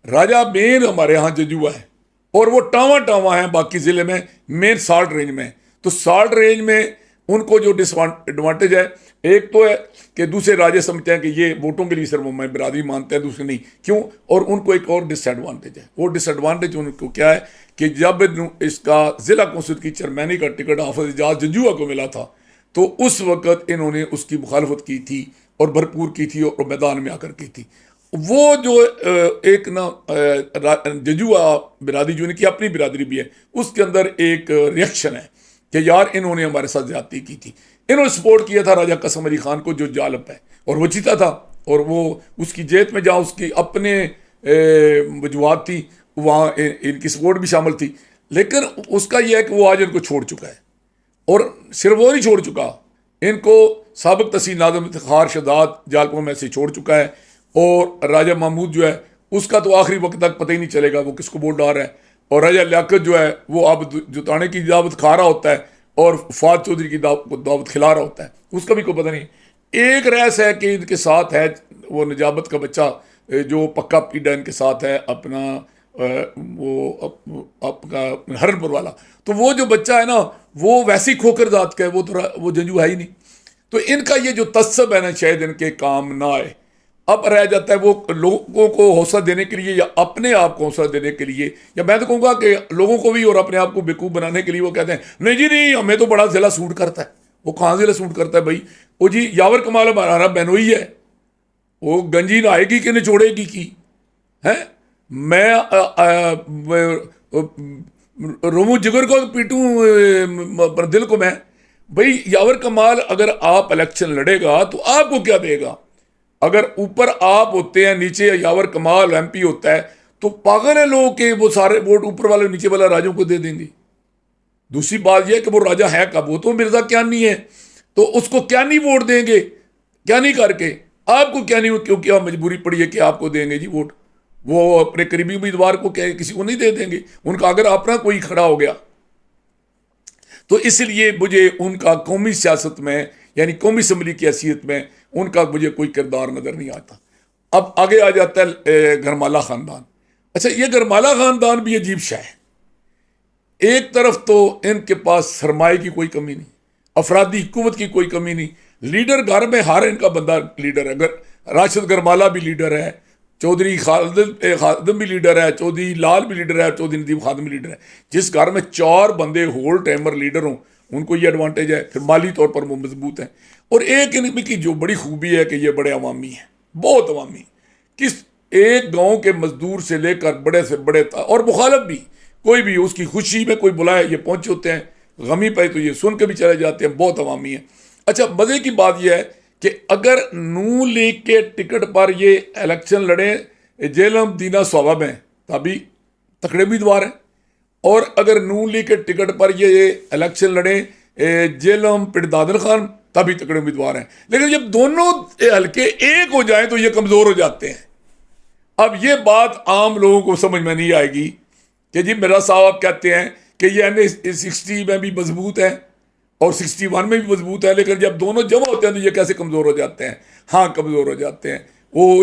राजा मेन हमारे यहाँ जजुआ है और वो टावा टावा है बाकी ज़िले में, मेन साल्ट रेंज में। तो साल्ट रेंज में उनको जो डिसएडवांटेज है, एक तो है कि दूसरे राजे समझते हैं कि ये वोटों के लिए सिर्फ मैं बिरादरी मानते हैं, दूसरे नहीं क्यों। और उनको एक और डिसएडवांटेज है, वो डिसएडवांटेज उनको क्या है कि जब इसका ज़िला कौंसिल की चेयरमैनी का टिकट हाफिज इजाज जजुआ को मिला था तो उस वक़्त इन्होंने उसकी मुखालफत की थी और भरपूर की थी और मैदान में आकर की थी। वो जो एक ना जजुआ बिरादरी जो इनकी अपनी बिरादरी भी है, उसके अंदर एक रिएक्शन है कि यार इन्होंने हमारे साथ ज्यादती की थी। इन्होंने सपोर्ट किया था राजा कसम अली खान को जो जालिब है, और वो जीता था, और वो उसकी जेत में जहाँ उसकी अपने वजूहत थी वहाँ इनकी सपोर्ट भी शामिल थी। लेकिन उसका यह है कि वो आज इनको छोड़ चुका है, और सिर्फ वो नहीं छोड़ चुका, इनको साबिक तहसील नाज़िम इफ्तिखार शहजाद जालपुर में से छोड़ चुका है। और राजा महमूद जो है उसका तो आखिरी वक्त तक पता ही नहीं चलेगा वो किसको वोट डाल रहा है। और राजा लियाकत जो है वो अब जुताने की दावत खा रहा होता है और फाद चौधरी की दावत खिला रहा होता है, उसका भी कोई पता नहीं। एक रहस है कि इनके साथ है वो निजाबत का बच्चा जो पक्का पीडा इनके साथ है अपना वो आपका हरनपुर वाला। तो वो जो बच्चा है ना वो वैसी खोकर जात का है, वो जंजू है ही नहीं। तो इनका ये जो तस्सब है ना शायद इनके काम ना आए। अब रह जाता है वो लोगों को हौसला देने के लिए या अपने आप को हौसला देने के लिए, या मैं तो कहूँगा कि लोगों को भी और अपने आप को बेवकूफ़ बनाने के लिए वो कहते हैं नहीं जी नहीं हमें तो बड़ा ज़िला सूट करता है। वो कहाँ ज़िला सूट करता है भाई? वो जी यावर कमाल हमारा बहनोई है, वो गंजी नहाएगी कि निचोड़ेगी की है। मैं रोमू जिगर को पीटूं दिल को मैं। भाई यावर कमाल अगर आप इलेक्शन लड़ेगा तो आपको क्या देगा? अगर ऊपर आप होते हैं नीचे यावर कमाल एमपी होता है तो पागल है लोग के वो सारे वोट ऊपर वाले नीचे वाला राजों को दे देंगे। दूसरी बात यह है कि वो राजा है कब? वो तो मिर्जा क्या नहीं है, तो उसको क्या नहीं वोट देंगे? क्या नहीं करके आपको क्या नहीं, क्योंकि आप मजबूरी पड़ी है कि आपको देंगे जी वोट। वो अपने करीबी उम्मीदवार को क्या किसी को नहीं दे देंगे, उनका अगर अपना कोई खड़ा हो गया। तो इसलिए मुझे उनका कौमी सियासत में यानी कौमी असम्बली की हैसियत में उनका मुझे कोई किरदार नज़र नहीं आता। अब आगे आ जाता है गरमाला ख़ानदान। अच्छा, ये गरमाला ख़ानदान भी अजीब शाह है। एक तरफ तो इनके पास सरमाए की कोई कमी नहीं, अफरादी कुव्वत की कोई कमी नहीं, लीडर घर में हर इनका बंदा लीडर है। अगर राशिद गरमाला भी लीडर है, चौधरी खादिम भी लीडर है, चौधरी लाल भी लीडर है, चौधरी नदीम खादिम भी लीडर है। जिस घर में 4 बंदे होल टाइमर लीडर हों उनको ये एडवांटेज है, फिर माली तौर पर वो मजबूत हैं। और एक इनकी जो बड़ी खूबी है कि ये बड़े अवामी हैं, बहुत अवामी। किस एक गांव के मजदूर से लेकर बड़े से बड़े और मुखालफ भी कोई भी उसकी खुशी में कोई बुलाए ये पहुंचे होते हैं, गमी पे तो ये सुन के भी चले जाते हैं, बहुत अवामी है। अच्छा, मज़े की बात यह है कि अगर नून लीग के टिकट पर ये इलेक्शन लड़े जेलम दीना स्वाबा में तभी तकड़े उम्मीदवार हैं, और अगर नून लीग के टिकट पर ये इलेक्शन लड़े जेलम पिरदादन खान तभी तकड़े उम्मीदवार हैं। लेकिन जब दोनों हल्के एक हो जाएं तो ये कमज़ोर हो जाते हैं। अब ये बात आम लोगों को समझ में नहीं आएगी कि जी मेरा साहब कहते हैं कि ये NA-60 में भी मजबूत है और 61 में भी मजबूत है, लेकिन जब दोनों जमा होते हैं तो ये कैसे कमज़ोर हो जाते हैं? हाँ, कमज़ोर हो जाते हैं। वो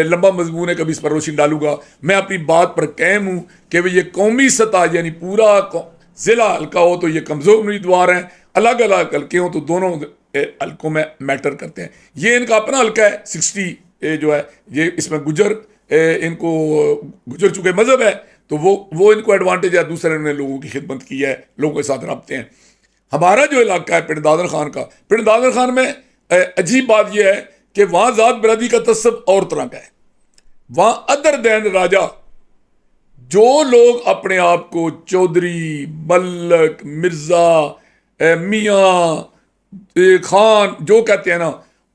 लंबा मजमून है, कभी इस पर रोशनी डालूंगा। मैं अपनी बात पर कायम हूँ कि भाई ये कौमी सतह यानी पूरा ज़िला हल्का हो तो ये कमज़ोर उम्मीदवार हैं, अलग अलग हल्के हों तो दोनों हल्कों में मैटर करते हैं। ये इनका अपना हल्का है 60 जो है, ये इसमें गुजर इनको गुजर चुके मज़हब है तो वो इनको एडवांटेज है। दूसरे ने लोगों की खिदमत की है, लोगों के साथ रबते हैं। हमारा जो इलाका है पिंड दादर खान का, पिंड दादर खान में अजीब बात यह है कि वहां जात बिरादरी का तसब और तरह का है। वहां अदर दैन राजा, जो लोग अपने आप को चौधरी, मल्लक, मिर्जा, मियाँ, खान जो कहते हैं ना,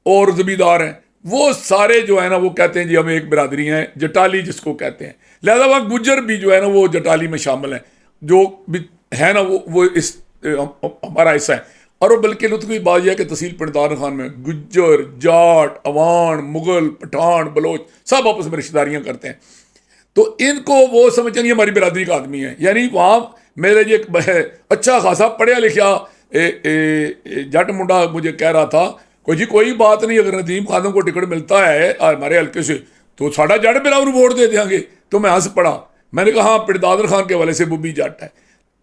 और जमींदार हैं, वो सारे जो है ना वो कहते हैं जी हम एक बिरादरी हैं, जटाली जिसको कहते हैं। लिहाजा वहाँ गुज्जर भी जो है ना वो जटाली में शामिल हैं, जो भी है ना वो इस हमारा हिस्सा है। और वो बल्कि लुत्फ की बात यह है कि तहसील पिंड दादर खान में गुज्जर, जाट, अवान, मुगल, पठान, बलोच सब आपस में रिश्तेदारियाँ करते हैं। तो इनको वो समझते हैं हमारी बिरादरी का आदमी है। यानी वहाँ मेरे जी एक अच्छा खासा पढ़िया लिखा जट मुंडा मुझे कह रहा था, कोई बात नहीं, अगर नदीम खानों को टिकट मिलता है हमारे हल्के से तो साढ़ा जट बिरा उन्हें वोट दे देंगे। तो मैं हंस पड़ा, मैंने कहा हाँ पिंड दादर खान के वाले से वो भी जट है।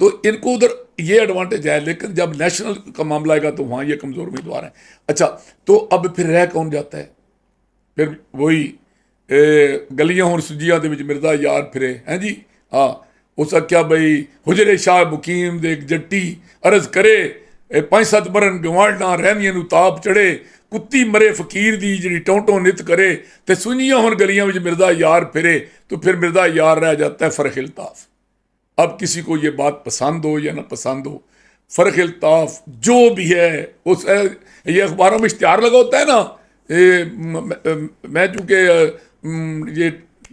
तो इनको उधर ये एडवांटेज है, लेकिन जब नेशनल का मामला आएगा तो वहाँ ये कमज़ोर उम्मीदवार है। अच्छा, तो अब फिर रह कौन जाता है? फिर वही गलियां हों सुजियां दे विच मिर्दा यार फिरे हैं जी। हाँ, उस आख्या बई हुजरे शाह मुकीम दे जट्टी अर्ज करे 5-7 बरन गवांडा रहंदियां नूं ताप चढ़े, कुत्ती मरे फकीर दी जिहड़ी टोंटों नित करे, ते सुनियां हों गलियां विच मिर्दा यार फिरे। तो फिर मिर्दा यार रह जाता है फर्क इल्ताफ। अब किसी को ये बात पसंद हो या ना पसंद हो, फर्क इल्ताफ जो भी है उस ये अखबारों में इश्तिहार लगा होता है ना। मैं चूँकि ये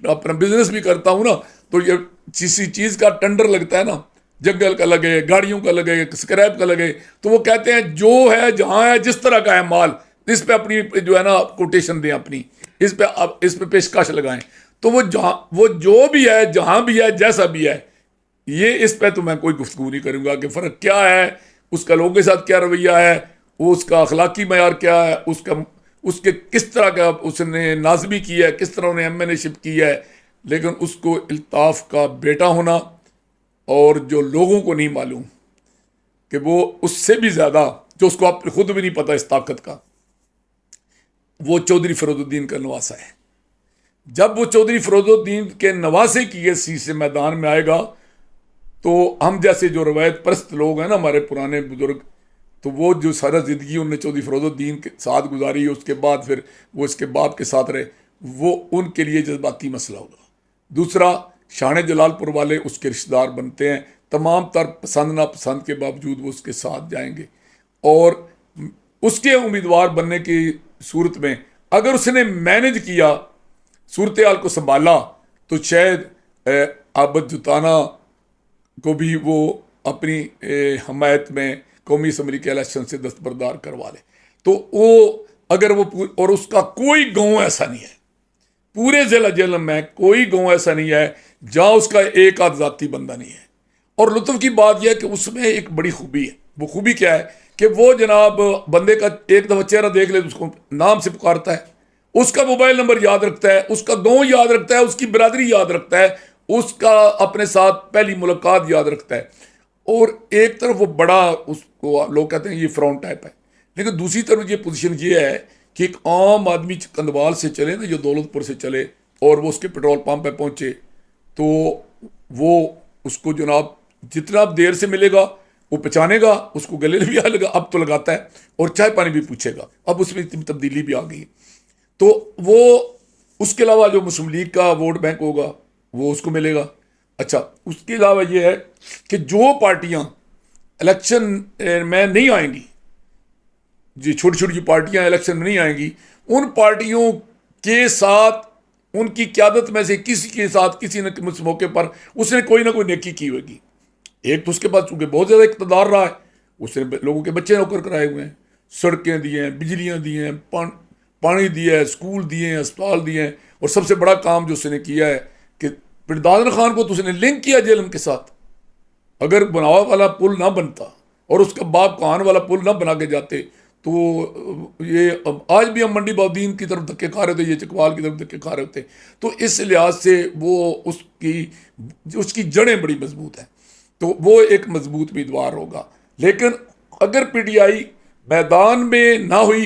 अपना बिजनेस भी करता हूँ ना, तो ये किसी चीज़ का टेंडर लगता है ना, जंगल का लगे, गाड़ियों का लगे, स्क्रैप का लगे, तो वो कहते हैं जो है जहाँ है जिस तरह का है माल, इस पे अपनी जो है ना कोटेशन दें अपनी, इस पे पेशकश लगाएं। तो वो जो भी है, जहाँ भी है, जैसा भी है, ये इस पे तो मैं कोई गुफ्तगू नहीं करूँगा कि फ़र्क क्या है, उसका लोगों के साथ क्या रवैया है, वो उसका अखलाकी मयार क्या है, उसके किस तरह का उसने नाज़मी की है, किस तरह उन्हें एमएनएशिप की है। लेकिन उसको इल्ताफ़ का बेटा होना, और जो लोगों को नहीं मालूम कि वो उससे भी ज़्यादा, जो उसको आप खुद भी नहीं पता इस ताकत का, वो चौधरी फरोजुद्दीन का नवासा है। जब वो चौधरी फरोजुद्दीन के नवासे की सीट से मैदान में आएगा, तो हम जैसे जो रवायत परस्त लोग हैं ना, हमारे पुराने बुजुर्ग, तो वो जो सारा ज़िंदगी उन्होंने चौधरी फरोजुद्दीन के साथ गुजारी, उसके बाद फिर वो इसके बाप के साथ रहे, वो उनके लिए जज्बाती मसला होगा। दूसरा, शान जलालपुर वाले उसके रिश्तेदार बनते हैं, तमाम तर पसंद नापसंद के बावजूद वो उसके साथ जाएंगे, और उसके उम्मीदवार बनने की सूरत में अगर उसने मैनेज किया, सूरत हाल को संभाला, तो शायद आबद जुताना को भी वो अपनी हमायत में कौमी असम्बली के इलेक्शन से दस्तबरदार करवा ले। तो वो अगर वो, और उसका कोई गांव ऐसा नहीं है, पूरे जिला जेलम में कोई गांव ऐसा नहीं है जहां उसका एक आध जाती बंदा नहीं है। और लुत्फ की बात यह है कि उसमें एक बड़ी खूबी है। वो खूबी क्या है कि वो जनाब बंदे का एक दफ़ा चेहरा देख ले तो उसको नाम से पुकारता है, उसका मोबाइल नंबर याद रखता है, उसका गांव याद रखता है, उसकी बिरादरी याद रखता है, उसका अपने साथ पहली मुलाकात याद रखता है। और एक तरफ वो बड़ा, उसको लोग कहते हैं ये फ्रॉन्ट टाइप है, लेकिन दूसरी तरफ ये पोजीशन ये है कि एक आम आदमी कंदवाल से चले ना, जो दौलतपुर से चले, और वो उसके पेट्रोल पंप पे पहुंचे, तो वो उसको जनाब जितना देर से मिलेगा वो पहचानेगा, उसको गले भी आ लगा, अब तो लगाता है, और चाय पानी भी पूछेगा। अब उसमें इतनी तब्दीली भी आ गई। तो वो उसके अलावा जो मुस्लिम लीग का वोट बैंक होगा वो उसको मिलेगा। अच्छा, उसके अलावा ये है कि जो पार्टियां इलेक्शन में नहीं आएंगी, जो छोटी छोटी पार्टियां इलेक्शन में नहीं आएंगी, उन पार्टियों के साथ, उनकी क़यादत में से किसी के साथ किसी न किसी मौके पर उसने कोई ना कोई नेकी की होगी। एक तो उसके पास चूंकि बहुत ज़्यादा इक़्तिदार रहा है, उसने लोगों के बच्चे नौकर कराए हुए हैं, सड़कें दी हैं, बिजलियाँ दी हैं, पानी दिया है, स्कूल दिए हैं, अस्पताल दिए हैं, और सबसे बड़ा काम जो उसने किया है कि पिंड दादर खान को तो उसने लिंक किया जेलम के साथ। अगर बनावा वाला पुल ना बनता और उसका बाप कान वाला पुल ना बना के जाते, तो ये आज भी हम मंडी बाउद्दीन की तरफ धक्के खा रहे थे, ये चकवाल की तरफ धक्के खा रहे थे। तो इस लिहाज से वो उसकी जड़ें बड़ी मजबूत हैं, तो वो एक मजबूत उम्मीदवार होगा। लेकिन अगर पीटीआई मैदान में ना हुई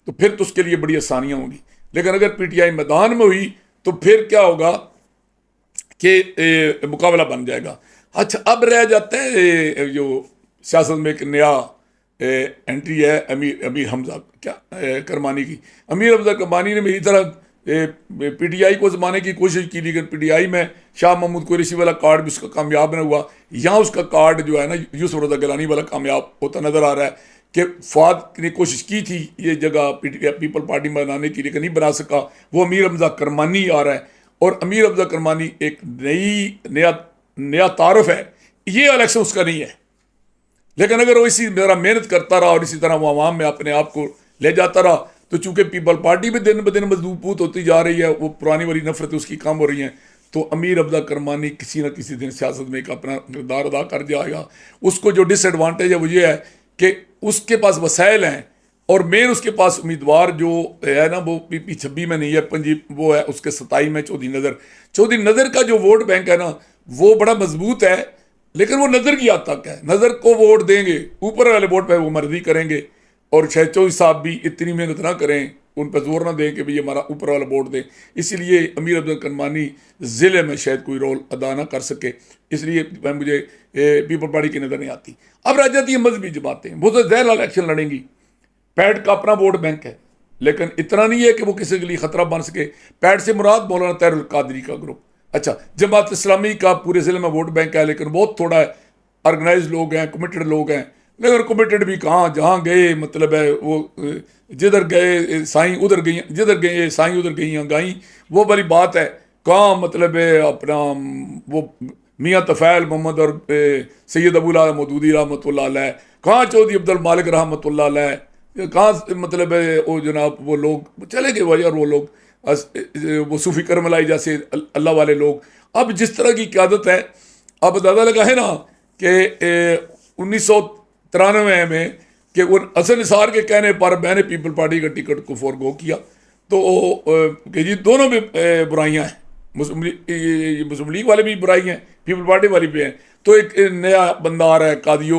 तो फिर तो उसके लिए बड़ी आसानियाँ होंगी। लेकिन अगर पीटीआई मैदान में हुई तो फिर क्या होगा कि मुकाबला बन जाएगा। अच्छा, अब रह जाता है जो सियासत में एक नया एंट्री है अमीर हमजा करमानी की। अमीर हमजा करमानी ने मेरी तरह पीटीआई को जमाने की कोशिश की, लेकिन पीटीआई में शाह महमूद कुरैशी वाला कार्ड भी उसका कामयाब नहीं हुआ। यहाँ उसका कार्ड जो है ना यूसुफ रज़ा गिलानी वाला कामयाब होता नज़र आ रहा है कि फवाद ने कोशिश की थी ये जगह पीपल पार्टी में बनाने की, लेकिन नहीं बना सका। वो अमीर हमजा करमानी आ रहा है, और अमीर हमजा करमानी एक नया तारफ है। ये इलेक्शन उसका नहीं है, लेकिन अगर वो इसी तरह मेहनत करता रहा और इसी तरह वो आवाम में अपने आप को ले जाता रहा, तो चूंकि पीपल पार्टी भी दिन ब दिन मजबूत होती जा रही है, वो पुरानी वाली नफरत उसकी कम हो रही है, तो अमीर हमजा करमानी किसी न किसी दिन सियासत में एक अपना किरदार अदा कर जाएगा। उसको जो डिसएडवांटेज है वो ये है कि उसके पास वसाइल हैं, और मेन उसके पास उम्मीदवार जो है ना वो पी 26 में नहीं है, पंजीब वो है उसके 27 में चौधरी नज़र का जो वोट बैंक है ना वो बड़ा मजबूत है, लेकिन वो नज़र की हद तक है। नज़र को वोट देंगे, ऊपर वाले वोट पे वो मर्जी करेंगे, और शायद चौधरी साहब भी इतनी मेहनत ना करें, उन पर जोर ना दें कि भाई हमारा ऊपर वाला वोट दें। इसीलिए अमीर हमजा करमानी ज़िले में शायद कोई रोल अदा ना कर सके, इसलिए मुझे पीपल पार्टी की नज़र नहीं आती। अब रह जाती है मजहबी जमातें, वो तो ज़हर इलेक्शन लड़ेंगी। पैड का अपना वोट बैंक है, लेकिन इतना नहीं है कि वो किसी के लिए खतरा बन सके। पैड से मुराद मौलाना तहरुल कादरी का ग्रुप। अच्छा, जमात इस्लामी का पूरे ज़िले में वोट बैंक है, लेकिन बहुत थोड़ा है। ऑर्गेनाइज लोग हैं, कमिटेड लोग हैं, लेकिन कमिटेड भी कहाँ, जहाँ गए मतलब है वो जिधर गए साईं उधर गई, जिधर गए साईं उधर गई गाई, वो वाली बात है। कहाँ मतलब है अपना वो मियाँ तफ़ैल मोहम्मद और सैयद अबूल मौदूदी रहमतुल्लाह अलैह, कहाँ चौधरी अब्दुल मालिक रहमतुल्लाह अलैह, कहाँ मतलब है वो जनाब वो लोग चले गए भाई, और वो लोग वो सूफी करमलाई जैसे अल्लाह वाले लोग। अब जिस तरह की क़यादत है, अब अंदाज़ा लगा है ना कि 1993 में कि वो हसन निसार के कहने पर मैंने पीपल पार्टी का टिकट को फॉरगो किया, तो कि जी दोनों में बुराइयाँ हैं, मुस्लिम लीग वाले भी बुराई हैं, पीपल पार्टी वाली भी हैं। तो एक नया बंदा आ रहा है, कादी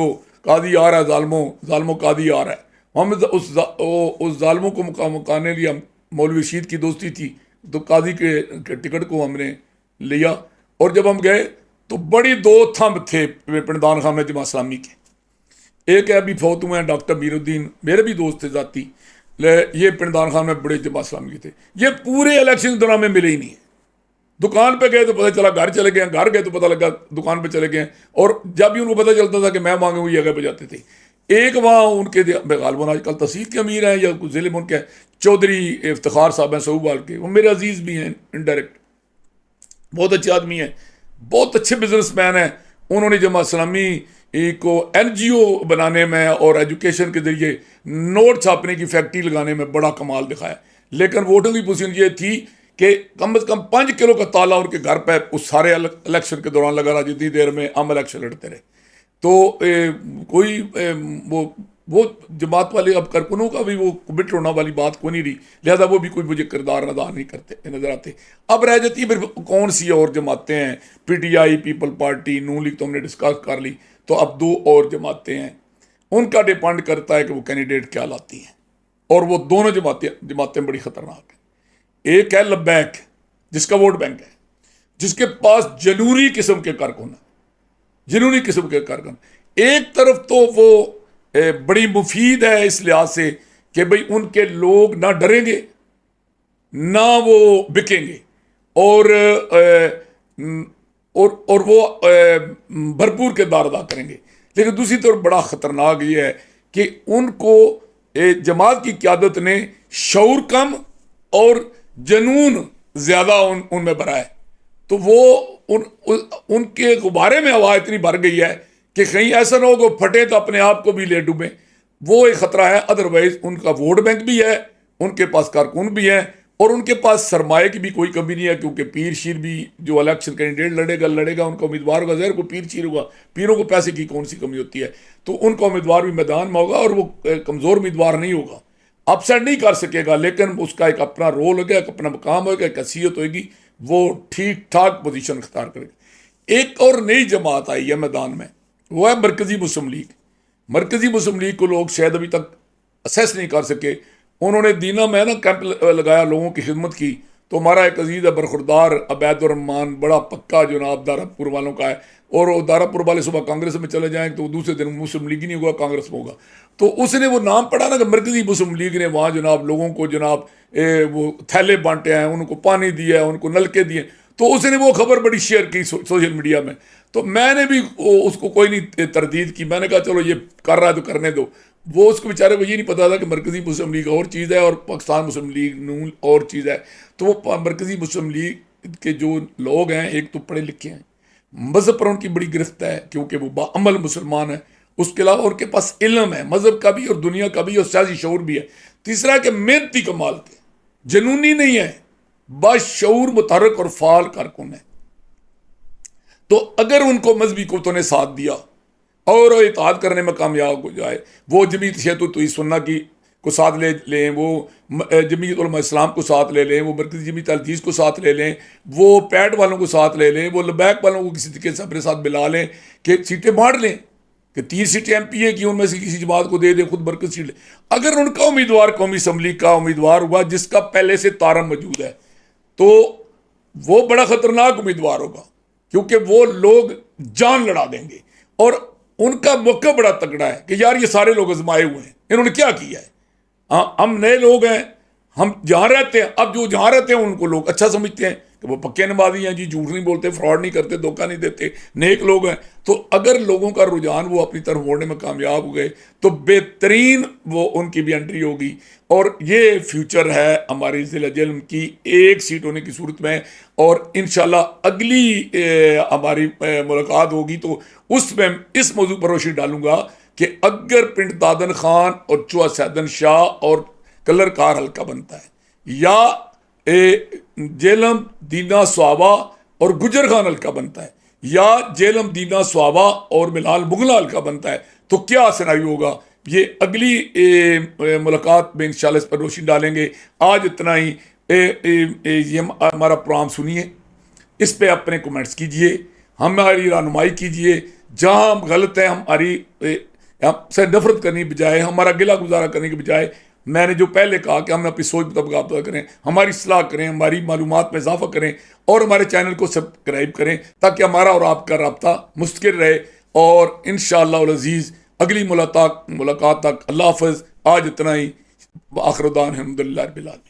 आ रहा है, जालमो कादी आ रहा है। हम उस जालमों को मुकाने लिया, मौलवी रशीद की दोस्ती थी, तो कादी के टिकट को हमने लिया, और जब हम गए तो बड़ी दो थंब थे पिंडदान खान में जमात इस्लामी के। एक है अभी फौत हुए हैं डॉक्टर मीरुद्दीन, मेरे भी दोस्त थे जाती, ये पिंडदान खान में बड़े जमात इस्लामी के थे। ये पूरे इलेक्शन के दौरान में मिले ही नहीं है। दुकान पे गए तो पता चला घर चले गए, घर गए तो पता लगा दुकान पे चले गए, और जब भी उनको पता चलता था कि मैं मांगे हुई जगह पे जाते थे। एक वहाँ उनके गालबन आजकल तहसील के अमीर हैं या कुछ ज़िले में उनके चौधरी इफ्तिखार साहब हैं सऊबाल के, वो मेरे अजीज़ भी हैं इनडायरेक्ट, बहुत अच्छे आदमी हैं, बहुत अच्छे बिजनेसमैन हैं। उन्होंने जमात इस्लामी को NGO बनाने में और एजुकेशन के जरिए नोट छापने की फैक्ट्री लगाने में बड़ा कमाल दिखाया। लेकिन वोटों की पोजीशन ये थी कि कम से कम 5 किलो का ताला उनके घर पे उस सारे इलेक्शन के दौरान लगा रहा, जितनी देर में हम इलेक्शन लड़ते रहे। तो कोई वो जमात वाले अब कारकुनों का भी वो कमिट होना वाली बात को नहीं रही, लिहाजा वो भी कोई मुझे किरदार अदा नहीं करते नजर आते। अब रह जाती है फिर कौन सी और जमातें हैं, PTI, पीपल पार्टी, नून लीग तो हमने डिस्कस कर ली, तो अब 2 और जमातें हैं। उनका डिपेंड करता है कि वो कैंडिडेट क्या लाती हैं, और वो दोनों जमातें बड़ी ख़तरनाक हैं। एक है लब्बैक, जिसका वोट बैंक है, जिसके पास जनूनी किस्म के कारकुन हैं, जनूनी किस्म के कारकुन। एक तरफ तो वो बड़ी मुफीद है इस लिहाज से कि भाई उनके लोग ना डरेंगे ना वो बिकेंगे, और वो भरपूर किरदार अदा करेंगे। लेकिन दूसरी तरफ बड़ा ख़तरनाक ये है कि उनको जमात की क़यादत ने शऊर कम और जनून ज़्यादा उनमें भरा है, तो वो उनके गुब्बारे में हवा इतनी भर गई है कि कहीं ऐसा ना हो कि फटे तो अपने आप को भी ले डूबे। वो एक ख़तरा है। अदरवाइज उनका वोट बैंक भी है, उनके पास कारकुन भी हैं, और उनके पास सरमाए की भी कोई कमी नहीं है, क्योंकि पीर शीर भी जो इलेक्शन कैंडिडेट लड़ेगा उनका उम्मीदवार होगा, ज़हर को पीर शीर होगा, पीरों को पैसे की कौन सी कमी होती है। तो उनका उम्मीदवार भी मैदान में होगा, और वो कमज़ोर उम्मीदवार नहीं होगा, अपसेट नहीं कर सकेगा, लेकिन उसका एक अपना रोल होगा, एक अपना मकाम होगा, एक हैसियत होगी, वो ठीक ठाक पोजीशन अख्तियार करेगा। एक और नई जमात आई है मैदान में, वो है मरकज़ी मुस्लिम लीग। मरकज़ी मुस्लिम लीग को लोग शायद अभी तक असेस नहीं कर सके। उन्होंने दीना में ना कैंप लगाया, लोगों की खिदमत की, तो हमारा एक अजीज है बरखुरदार अबैदुर्रहमान, बड़ा पक्का जनाब दारापुर वालों का है, और वो दारापुर वाले सुबह कांग्रेस में चले जाएं तो दूसरे दिन मुस्लिम लीग नहीं होगा, कांग्रेस में होगा। तो उसने वो नाम पढ़ा ना कि मरकजी मुस्लिम लीग ने वहाँ जनाब लोगों को जनाब वो थैले बांटे हैं, उनको पानी दिया है, उनको नलके दिए, तो उसने वो खबर बड़ी शेयर की सोशल मीडिया में। तो मैंने भी उसको कोई नहीं तरदीद की, मैंने कहा चलो ये कर रहा है तो करने दो। वो उसको बेचारे को ये नहीं पता था कि मरकजी मुस्लिम लीग और चीज़ है और पाकिस्तान मुस्लिम लीग नून और चीज़ है। तो वो मरकजी मुस्लिम लीग के जो लोग हैं एक तो पढ़े लिखे हैं, मज़हब पर उनकी बड़ी गिरफ्त है क्योंकि वो बाअमल मुसलमान है, उसके अलावा उनके पास इल्म है मज़हब का भी और दुनिया का भी और सियासी शऊर भी है। तीसरा है कि मेहनती कमाल थे, जनूनी नहीं है, बाशऊर मुतहर्रिक और फाल कारकुन है। तो अगर उनको मजहबी कुतों ने साथ दिया और इताद करने में कामयाब हो जाए, वो जमीयत शहतुत सुन्ना की को साथ ले लें, वो जमीयत उलमा इस्लाम को साथ ले लें, वो मरकज़ी जमीयत अल हदीस को साथ ले लें, वो पैड वालों को साथ ले लें, वो लबैक वालों को किसी तरीके से अपने साथ मिला लें कि सीटें बांट लें कि 3 सीटें MPA की उनमें से किसी जमात को दे दें, खुद मरकज़ सीट ले। अगर उनका उम्मीदवार कौमी असम्बली का उम्मीदवार हुआ जिसका पहले से तारम मौजूद है, तो वो बड़ा ख़तरनाक उम्मीदवार होगा क्योंकि वो लोग जान लड़ा देंगे और उनका मौका बड़ा तगड़ा है कि यार ये सारे लोग आजमाए हुए हैं, इन्होंने क्या किया है। हाँ, हम नए लोग हैं, हम जहाँ रहते हैं, अब जो जहाँ रहते हैं उनको लोग अच्छा समझते हैं कि वो पक्के नमाजी हैं जी, झूठ नहीं बोलते, फ्रॉड नहीं करते, धोखा नहीं देते, नेक लोग हैं। तो अगर लोगों का रुझान वो अपनी तरफ मोड़ने में कामयाब हो गए तो बेहतरीन वो उनकी भी एंट्री होगी। और ये फ्यूचर है हमारी ज़िला जेलम की 1 सीट होने की सूरत में। और इंशाल्लाह अगली हमारी मुलाकात होगी तो उसमें इस मौजू पर रोशनी डालूंगा कि अगर पिंड दादन खान और चुआ सैदन शाह और कलर कार हल्का बनता है या जेलम दीना स्वाबा और गुजर खान हल्का बनता है या जेलम दीना स्वाबा और मिलाल मुगला हल्का बनता है, तो क्या सिनारियो होगा, ये अगली मुलाकात में इंशाल्लाह इस पर रोशनी डालेंगे। आज इतना ही। ये हमारा प्रोग्राम सुनिए, इस पे अपने कमेंट्स कीजिए, हमारी रहनुमाई कीजिए, जहाँ हम गलत है हमारी हमसे नफरत करने की बजाय, हमारा गिला गुजारा करने की बजाय, मैंने जो पहले कहा कि हम अपनी सोच मुताबिक करें, हमारी इस्लाह करें, हमारी मालूमात में इजाफा करें और हमारे चैनल को सब्सक्राइब करें ताकि हमारा और आपका रब्ता मुस्तकिल रहे। और इंशाअल्लाह अल अज़ीज़ अगली मुलाकात तक अल्लाह हाफ़िज़। आज इतना ही। आखिर दान अल्हम्दुलिल्लाह रब्बिल आलमीन।